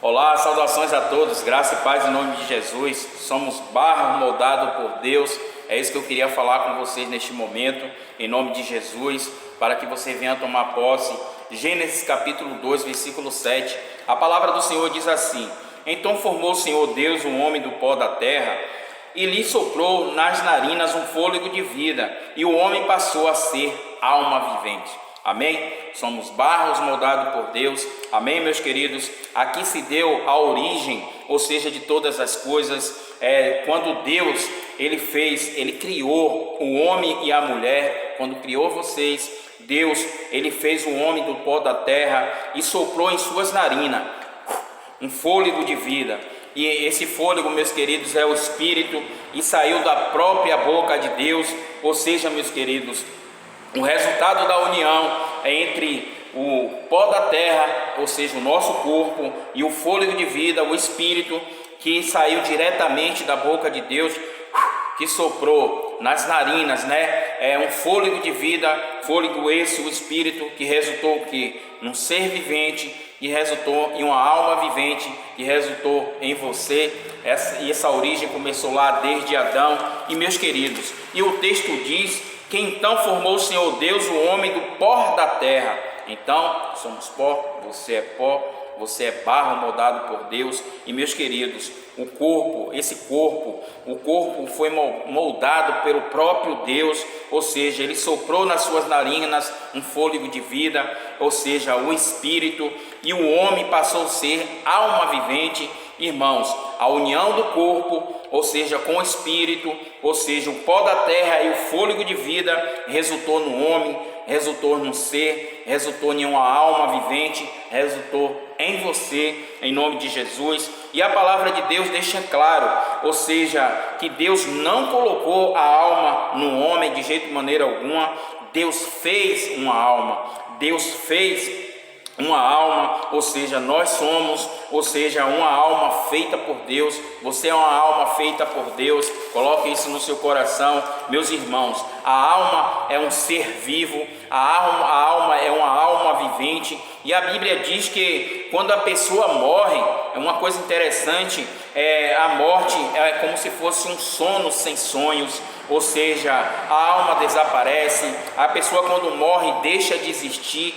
Olá, saudações a todos, graça e paz em nome de Jesus. Somos barro moldado por Deus. É isso que eu queria falar com vocês neste momento, em nome de Jesus, para que você venha tomar posse. Gênesis capítulo 2, versículo 7. A palavra do Senhor diz assim: Então formou o Senhor Deus o homem do pó da terra e lhe soprou nas narinas um fôlego de vida, e o homem passou a ser alma vivente. Amém? Somos barros moldados por Deus. Amém, meus queridos? Aqui se deu a origem, ou seja, de todas as coisas. Quando Deus, Ele criou o homem e a mulher. Quando criou vocês, Deus, Ele fez o homem do pó da terra e soprou em suas narinas um fôlego de vida. E esse fôlego, meus queridos, é o Espírito, e saiu da própria boca de Deus. Ou seja, meus queridos, o resultado da união é entre o pó da terra, ou seja, o nosso corpo, e o fôlego de vida, o Espírito, que saiu diretamente da boca de Deus, que soprou nas narinas, É um fôlego de vida, fôlego esse, o Espírito, que resultou num ser vivente, que resultou em uma alma vivente, que resultou em você. Essa origem começou lá desde Adão. E meus queridos, e o texto diz que então formou o Senhor Deus o homem do pó da terra. Então, somos pó, você é barro moldado por Deus. E meus queridos, o corpo foi moldado pelo próprio Deus, ou seja, Ele soprou nas suas narinas um fôlego de vida, ou seja, o Espírito, e o homem passou a ser alma vivente. Irmãos, a união do corpo, ou seja, com o Espírito, ou seja, o pó da terra e o fôlego de vida, resultou no homem, resultou no ser, resultou em uma alma vivente, resultou em você, em nome de Jesus. E a palavra de Deus deixa claro, ou seja, que Deus não colocou a alma no homem de jeito maneira alguma. Deus fez uma alma, ou seja, nós somos, ou seja, uma alma feita por Deus. Você é uma alma feita por Deus. Coloque isso no seu coração, meus irmãos. A alma é um ser vivo, a alma é uma alma vivente. E a Bíblia diz que quando a pessoa morre, é uma coisa interessante, a morte é como se fosse um sono sem sonhos. Ou seja, a alma desaparece, a pessoa quando morre deixa de existir,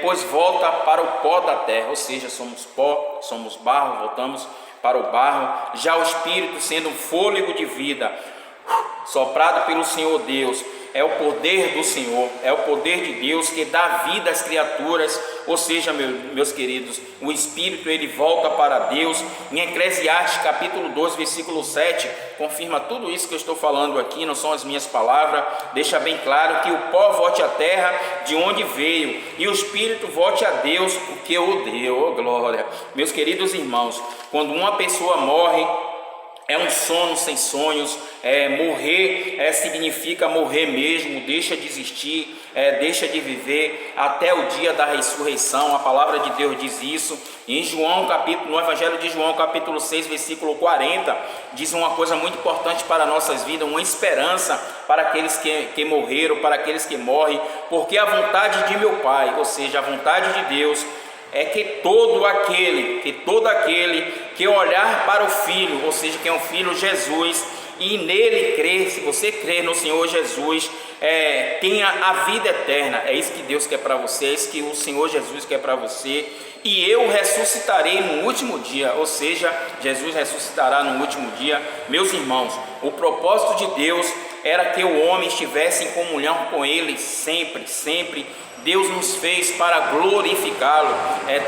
pois volta para o pó da terra. Ou seja, somos pó, somos barro, voltamos para o barro. Já o Espírito, sendo um fôlego de vida, soprado pelo Senhor Deus, é o poder do Senhor, é o poder de Deus que dá vida às criaturas. Ou seja, meus queridos, o Espírito, ele volta para Deus. Em Eclesiastes capítulo 2, versículo 7, confirma tudo isso que eu estou falando aqui, não são as minhas palavras. Deixa bem claro que o pó volte à terra de onde veio, e o Espírito volte a Deus, o que o deu. Oh, glória! Meus queridos irmãos, quando uma pessoa morre, é um sono sem sonhos. Morrer significa morrer mesmo, deixa de existir, deixa de viver até o dia da ressurreição. A palavra de Deus diz isso. No Evangelho de João capítulo 6, versículo 40, diz uma coisa muito importante para nossas vidas, uma esperança para aqueles que morreram, para aqueles que morrem, porque a vontade de meu Pai, ou seja, a vontade de Deus, é que todo aquele que olhar para o Filho, ou seja, que é o Filho Jesus, e nele crer, se você crer no Senhor Jesus, tenha a vida eterna. É isso que Deus quer para você, é isso que o Senhor Jesus quer para você. E eu ressuscitarei no último dia, ou seja, Jesus ressuscitará no último dia. Meus irmãos, o propósito de Deus era que o homem estivesse em comunhão com Ele sempre. Deus nos fez para glorificá-lo.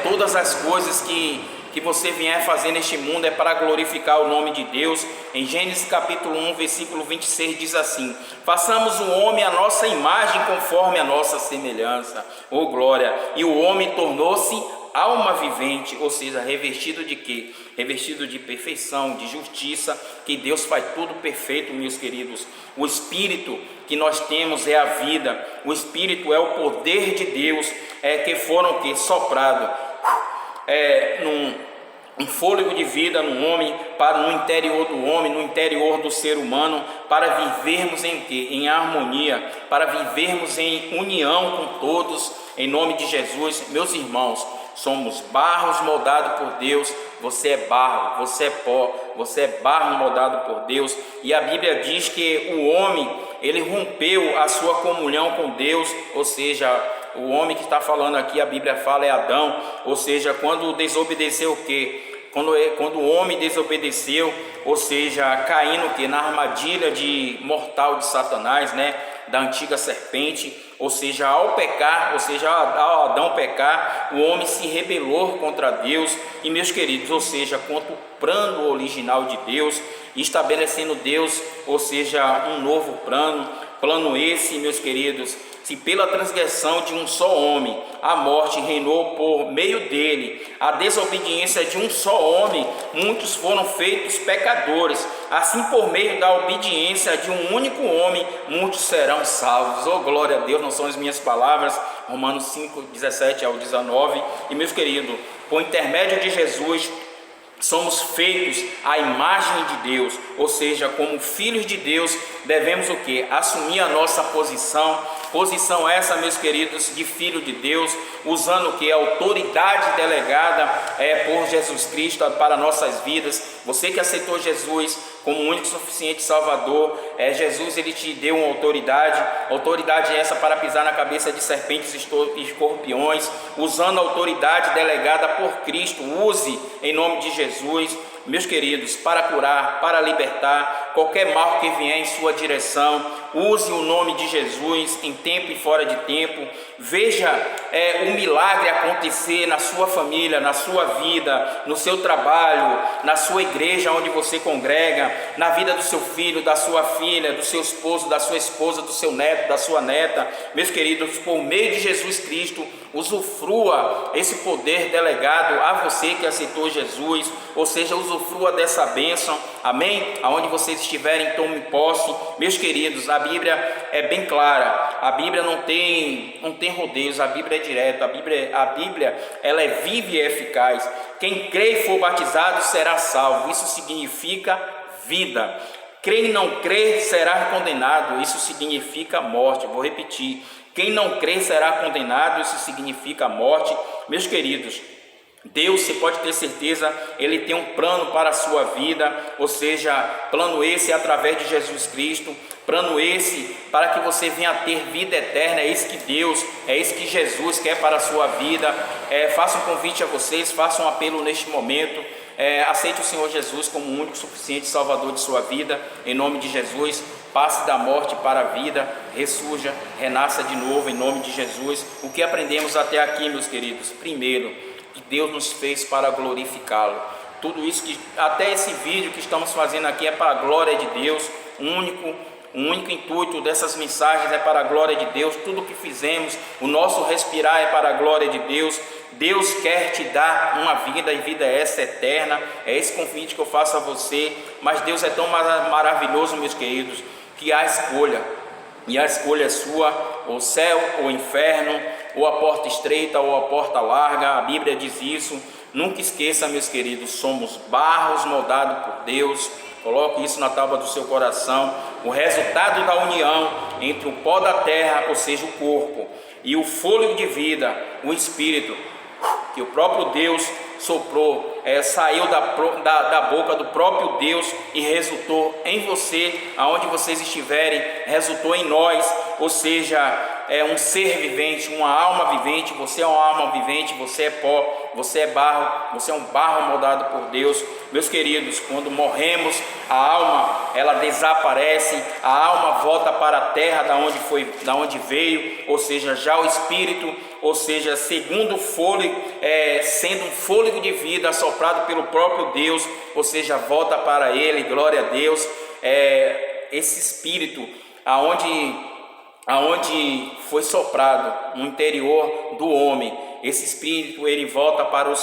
Todas as coisas que você vier fazer neste mundo é para glorificar o nome de Deus. Em Gênesis capítulo 1, versículo 26 diz assim: façamos o homem à nossa imagem, conforme a nossa semelhança. Oh glória! E o homem tornou-se alma vivente, ou seja, revestido de quê? Revestido de perfeição, de justiça, que Deus faz tudo perfeito, meus queridos. O Espírito que nós temos é a vida, o Espírito é o poder de Deus, que foram soprado um fôlego de vida no homem, no interior do homem, no interior do ser humano, para vivermos em harmonia, para vivermos em união com todos, em nome de Jesus. Meus irmãos, somos barros moldados por Deus. Você é barro, você é pó, você é barro moldado por Deus. E a Bíblia diz que o homem, ele rompeu a sua comunhão com Deus, ou seja, o homem que está falando aqui, a Bíblia fala é Adão, ou seja, quando desobedeceu o quê? Quando o homem desobedeceu, ou seja, caindo que na armadilha mortal de Satanás, né, da antiga serpente, ou seja, ao pecar, ou seja, ao Adão pecar, o homem se rebelou contra Deus, e meus queridos, ou seja, contra o plano original de Deus, estabelecendo Deus, ou seja, um novo plano esse, meus queridos, se pela transgressão de um só homem a morte reinou por meio dele, a desobediência de um só homem, muitos foram feitos pecadores, assim por meio da obediência de um único homem, muitos serão salvos. Oh, glória a Deus, não são as minhas palavras, Romanos 5, 17 ao 19, e meus queridos, por intermédio de Jesus, somos feitos à imagem de Deus, ou seja, como filhos de Deus, devemos o que? Assumir a nossa posição essa, meus queridos, de filho de Deus, usando o que? A autoridade delegada por Jesus Cristo para nossas vidas. Você que aceitou Jesus como único e suficiente Salvador, Jesus, ele te deu uma autoridade essa para pisar na cabeça de serpentes e escorpiões, usando a autoridade delegada por Cristo. Use em nome de Jesus, meus queridos, para curar, para libertar qualquer mal que vier em sua direção. Use o nome de Jesus em tempo e fora de tempo. Veja o milagre acontecer na sua família, na sua vida, no seu trabalho, na sua igreja onde você congrega, na vida do seu filho, da sua filha, do seu esposo, da sua esposa, do seu neto, da sua neta. Meus queridos, por meio de Jesus Cristo, usufrua esse poder delegado a você que aceitou Jesus, ou seja, usufrua dessa bênção, amém? Aonde vocês estiverem, tome posse. Meus queridos, a Bíblia é bem clara, a Bíblia não tem rodeios, a Bíblia é direta, a Bíblia ela é viva e eficaz. Quem crê e for batizado será salvo, isso significa vida. Quem não crê será condenado, isso significa morte. Vou repetir, quem não crê será condenado, isso significa morte. Meus queridos, Deus, você pode ter certeza, Ele tem um plano para a sua vida, ou seja, plano esse através de Jesus Cristo, plano esse para que você venha a ter vida eterna. É isso que Deus, é isso que Jesus quer para a sua vida. Faço um convite a vocês, faço um apelo neste momento. Aceite o Senhor Jesus como o único suficiente Salvador de sua vida, em nome de Jesus. Passe da morte para a vida, ressurja, renasça de novo em nome de Jesus. O que aprendemos até aqui, meus queridos? Primeiro, que Deus nos fez para glorificá-lo. Tudo isso, até esse vídeo que estamos fazendo aqui é para a glória de Deus. O único intuito dessas mensagens é para a glória de Deus. Tudo que fizemos, o nosso respirar é para a glória de Deus. Deus quer te dar uma vida, e vida essa eterna. É esse convite que eu faço a você. Mas Deus é tão maravilhoso, meus queridos, que há escolha. E a escolha é sua, o céu ou o inferno, ou a porta estreita ou a porta larga. A Bíblia diz isso. Nunca esqueça, meus queridos, somos barros moldados por Deus. Coloque isso na tábua do seu coração. O resultado da união entre o pó da terra, ou seja, o corpo, e o fôlego de vida, o espírito, que o próprio Deus soprou, saiu da boca do próprio Deus e resultou em você, aonde vocês estiverem, resultou em nós, ou seja, um ser vivente, uma alma vivente. Você é uma alma vivente, você é pó, você é barro, você é um barro moldado por Deus. Meus queridos, quando morremos, a alma ela desaparece, a alma volta para a terra da onde veio, ou seja, já o espírito, ou seja, segundo o fôlego, sendo um fôlego de vida assoprado pelo próprio Deus, ou seja, volta para ele. Glória a Deus. Esse espírito aonde foi soprado no interior do homem, esse espírito ele volta para o